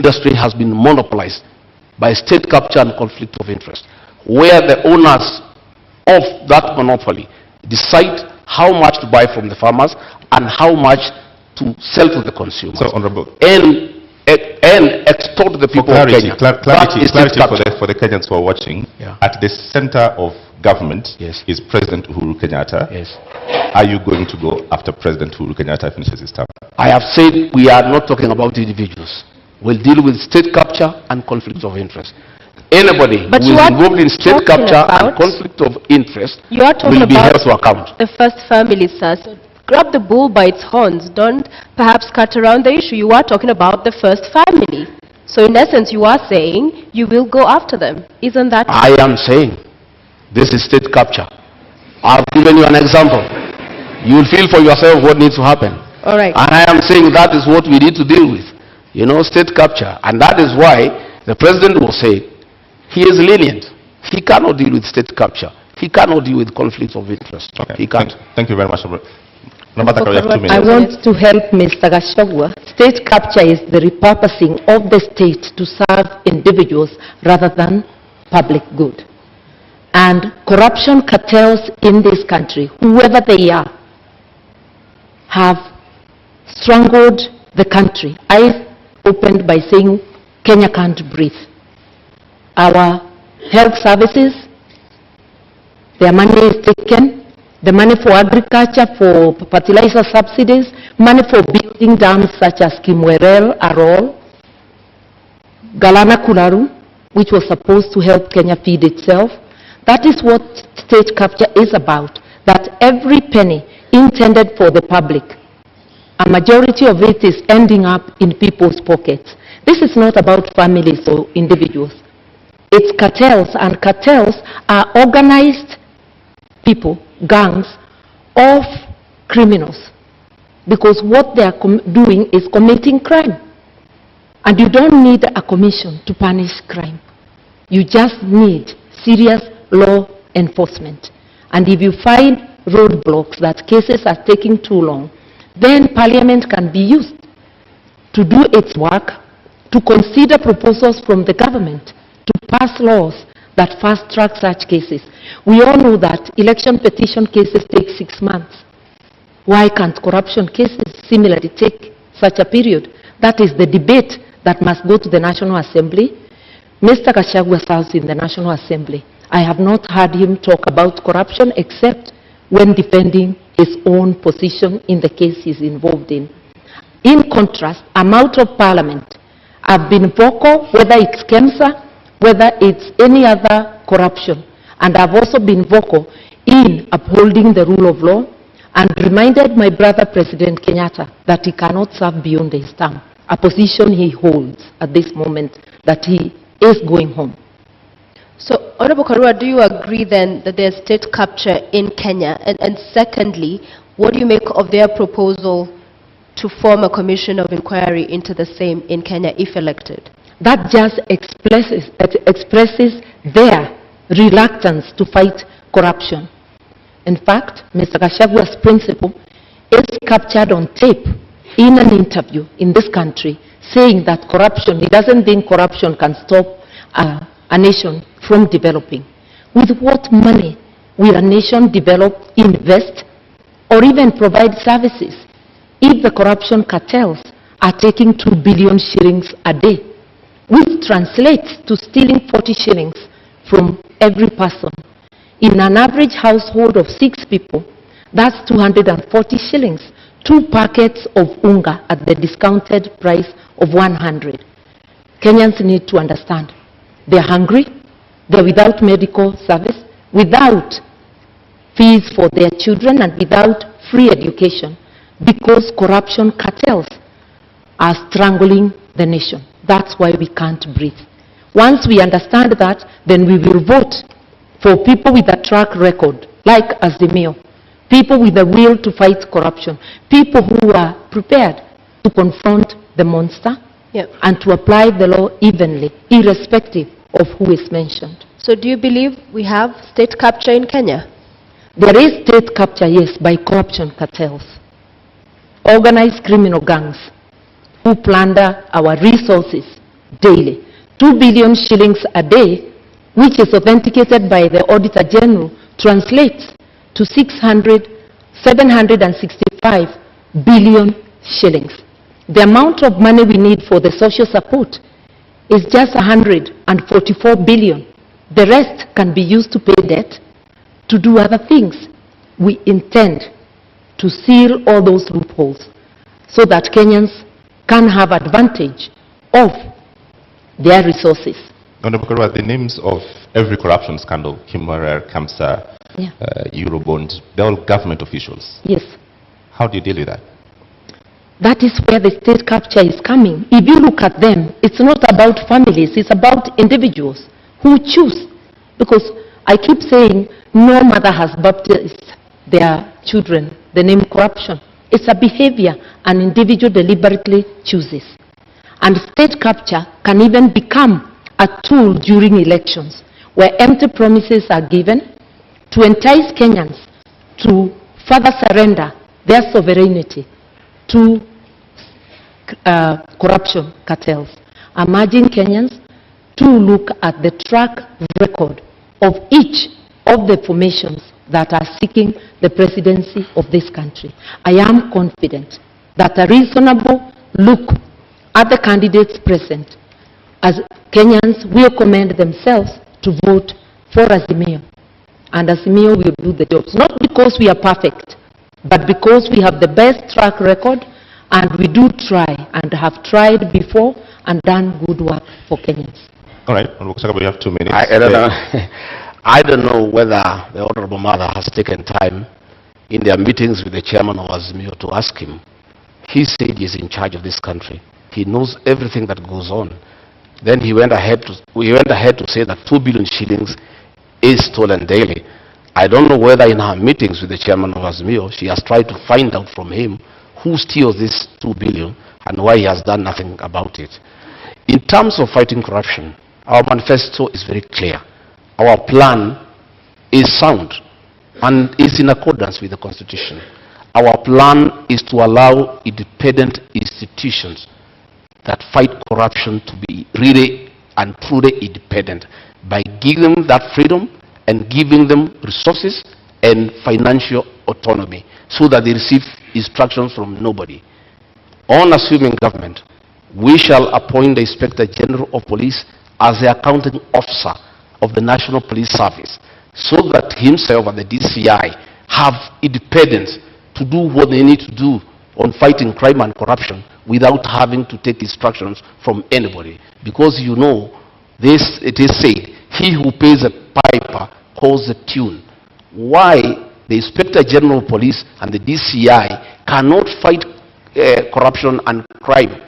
industry has been monopolized by state capture and conflict of interest, where the owners of that monopoly decide how much to buy from the farmers and how much to sell to the consumers. So, Honorable. And extort the people of Kenya. Clarity for the Kenyans who are watching. Yeah. At the center of government is President Uhuru Kenyatta. Yes. Are you going to go after President Uhuru Kenyatta finishes his term? I have said we are not talking about individuals. We'll deal with state capture and conflict of interest. Anybody who is involved in state capture and conflict of interest will be held to account. The first family, sir. So grab the bull by its horns. Don't perhaps cut around the issue. You are talking about the first family. So in essence, you are saying you will go after them. Isn't that true? I am saying this is state capture. I've given you an example. You will feel for yourself what needs to happen. All right. And I am saying that is what we need to deal with. You know, state capture. And that is why the president will say he is lenient. He cannot deal with state capture. He cannot deal with conflicts of interest. Okay. He can't. Thank you very much. I want to help Mr. Gachagua. State capture is the repurposing of the state to serve individuals rather than public good. And corruption cartels in this country, whoever they are, have strangled the country. I opened by saying Kenya can't breathe. Our health services, their money is taken, the money for agriculture, for fertilizer subsidies, money for building dams such as Kimwerel, Arol, Galana Kularu, which was supposed to help Kenya feed itself. That is what state capture is about, that every penny intended for the public, a majority of it is ending up in people's pockets. This is not about families or individuals. It's cartels, and cartels are organized people, gangs of criminals, because what they are doing is committing crime. And you don't need a commission to punish crime. You just need serious law enforcement. And if you find roadblocks, that cases are taking too long, then Parliament can be used to do its work, to consider proposals from the government, to pass laws that fast-track such cases. We all know that election petition cases take 6 months. Why can't corruption cases similarly take such a period? That is the debate that must go to the National Assembly. Mr. Gachagua serves in the National Assembly. I have not heard him talk about corruption except when defending his own position in the case he's involved in. In contrast, I'm out of Parliament. I've been vocal, whether it's KEMSA, whether it's any other corruption. And I've also been vocal in upholding the rule of law and reminded my brother President Kenyatta that he cannot serve beyond his term, a position he holds at this moment, that he is going home. So, Honorable Karua, do you agree then that there's state capture in Kenya? And secondly, what do you make of their proposal to form a commission of inquiry into the same in Kenya if elected? That just expresses their reluctance to fight corruption. In fact, Mr. Gachagua's principle is captured on tape in an interview in this country, saying that corruption, he doesn't think corruption can stop a nation from developing. With what money will a nation develop, invest, or even provide services if the corruption cartels are taking 2 billion shillings a day, which translates to stealing 40 shillings from every person? In an average household of 6 people, that's 240 shillings, 2 packets of unga at the discounted price of 100. Kenyans need to understand. They're hungry, they're without medical service, without fees for their children, and without free education, because corruption cartels are strangling the nation. That's why we can't breathe. Once we understand that, then we will vote for people with a track record, like Azimio, people with the will to fight corruption, people who are prepared to confront the monster and to apply the law evenly, irrespective of who is mentioned. So do you believe we have state capture in Kenya? There is state capture, yes, by corruption cartels, organized criminal gangs who plunder our resources daily. 2 billion shillings a day, which is authenticated by the Auditor General, translates to 765 billion shillings. The amount of money we need for the social support is just 144 billion. The rest can be used to pay debt, to do other things. We intend to seal all those loopholes so that Kenyans can have advantage of their resources. Honorable Karua, the names of every corruption scandal, Kimara, Kamsa, Eurobond, they're all government officials. Yes. How do you deal with that? That is where the state capture is coming. If you look at them, it's not about families, it's about individuals who choose. Because I keep saying, no mother has baptized their children the name corruption. It's a behavior an individual deliberately chooses. And state capture can even become a tool during elections, where empty promises are given to entice Kenyans to further surrender their sovereignty to corruption cartels. I'm urging Kenyans to look at the track record of each of the formations that are seeking the presidency of this country. I am confident that a reasonable look at the candidates present, as Kenyans will commend themselves to vote for Azimio. And Azimio will do the jobs, not because we are perfect, but because we have the best track record, and we do try and have tried before and done good work for Kenyans. All right, we have 2 minutes. I don't know. I don't know whether the Honorable Mother has taken time in their meetings with the chairman of Azimio to ask him. He said he's in charge of this country. He knows everything that goes on. Then he went ahead to say that 2 billion shillings is stolen daily. I don't know whether in her meetings with the chairman of Azimio, she has tried to find out from him who steals this 2 billion and why he has done nothing about it. In terms of fighting corruption, our manifesto is very clear. Our plan is sound and is in accordance with the Constitution. Our plan is to allow independent institutions that fight corruption to be really and truly independent by giving them that freedom and giving them resources and financial autonomy so that they receive instructions from nobody. On assuming government, we shall appoint the Inspector General of Police as the accounting officer of the National Police Service so that himself and the DCI have independence to do what they need to do on fighting crime and corruption without having to take instructions from anybody. Because you know, this, it is said, he who pays a piper calls the tune. Why the Inspector General of Police and the DCI cannot fight corruption and crime,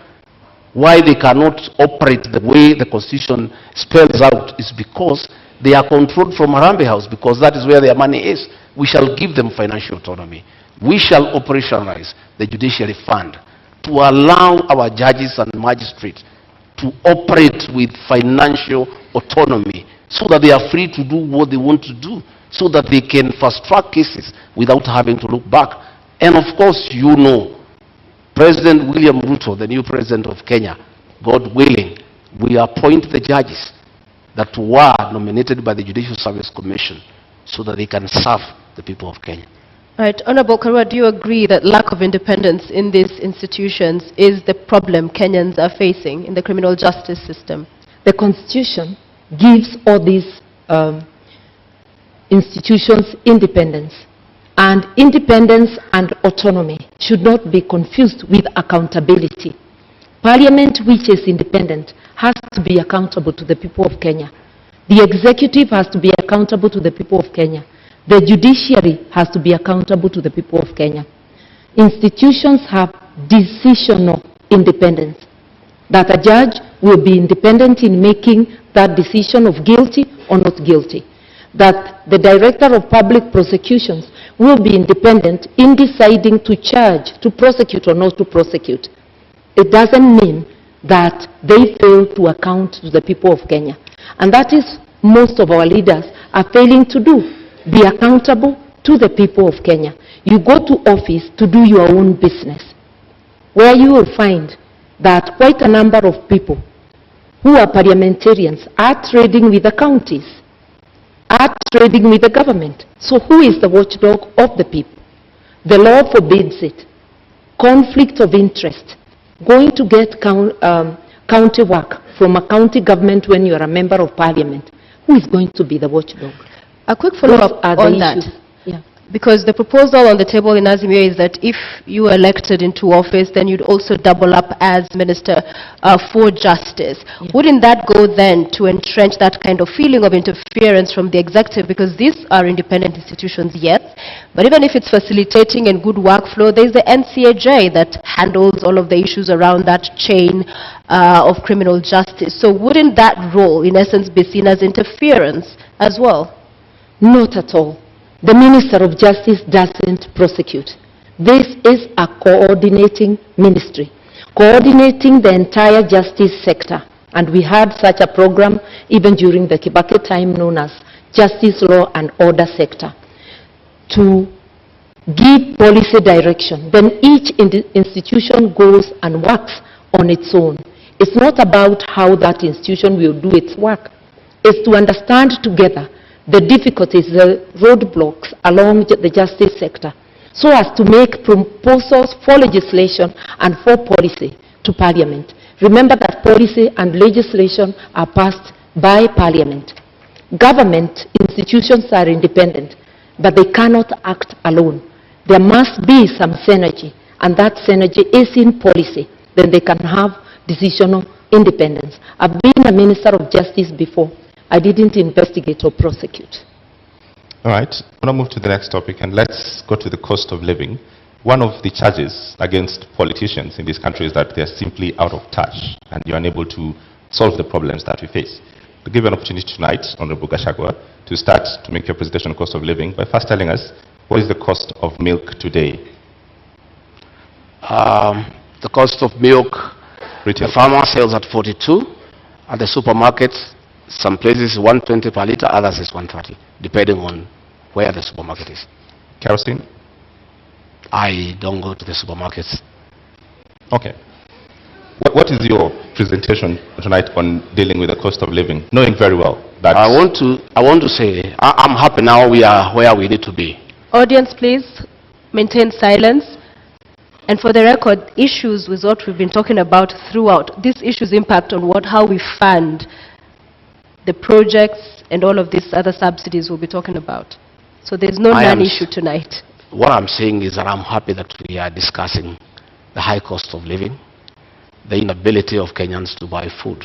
why they cannot operate the way the Constitution spells out, is because they are controlled from Harambee House, because that is where their money is. We shall give them financial autonomy. We shall operationalize the judiciary fund to allow our judges and magistrates to operate with financial autonomy so that they are free to do what they want to do, so that they can fast-track cases without having to look back. And of course, you know, President William Ruto, the new president of Kenya, God willing, we appoint the judges that were nominated by the Judicial Service Commission so that they can serve the people of Kenya. All right, Honorable Karua, do you agree that lack of independence in these institutions is the problem Kenyans are facing in the criminal justice system? The Constitution gives all these institutions independence. And independence and autonomy should not be confused with accountability. Parliament, which is independent, has to be accountable to the people of Kenya. The executive has to be accountable to the people of Kenya. The judiciary has to be accountable to the people of Kenya. Institutions have decisional independence, that a judge will be independent in making that decision of guilty or not guilty, that the director of public prosecutions will be independent in deciding to charge, to prosecute or not to prosecute. It doesn't mean that they fail to account to the people of Kenya. And that is most of our leaders are failing to do. Be accountable to the people of Kenya. You go to office to do your own business, where you will find that quite a number of people who are parliamentarians, are trading with the counties, are trading with the government. So who is the watchdog of the people? The law forbids it. Conflict of interest. Going to get county work from a county government when you are a member of parliament. Who is going to be the watchdog? A quick follow-up on that. Yeah. Because the proposal on the table in Azimio is that if you are elected into office, then you'd also double up as Minister for Justice. Yeah. Wouldn't that go then to entrench that kind of feeling of interference from the executive? Because these are independent institutions, yes, but even if it's facilitating and good workflow, there's the NCAJ that handles all of the issues around that chain of criminal justice. So wouldn't that role, in essence, be seen as interference as well? Not at all. The Minister of Justice doesn't prosecute. This is a coordinating ministry, coordinating the entire justice sector. And we had such a program even during the Kibaki time known as Justice Law and Order Sector, to give policy direction. Then each institution goes and works on its own. It's not about how that institution will do its work. It's to understand together the difficulties, the roadblocks along the justice sector, so as to make proposals for legislation and for policy to Parliament. Remember that policy and legislation are passed by Parliament. Government institutions are independent, but they cannot act alone. There must be some synergy, and that synergy is in policy. Then they can have decisional independence. I've been a Minister of Justice before. I didn't investigate or prosecute. All right, I'm going to move to the next topic, and let's go to the cost of living. One of the charges against politicians in this country is that they're simply out of touch, and you're unable to solve the problems that we face. To give you an opportunity tonight, Honorable Gachagua, to start to make your presentation on cost of living by first telling us, what is the cost of milk today? The cost of milk, Retail. the farmer sells at 42, at the supermarkets, some places 120 per liter, others is 130, depending on where the supermarket is. Kerosene? I don't go to the supermarkets. Okay. What is your presentation tonight on dealing with the cost of living, knowing very well that... I want to say, I'm happy now we are where we need to be. Audience, please maintain silence. And for the record, issues with what we've been talking about throughout, these issues impact on how we fund the projects and all of these other subsidies we'll be talking about. So there's no non-issue tonight. What I'm saying is that I'm happy that we are discussing the high cost of living, the inability of Kenyans to buy food.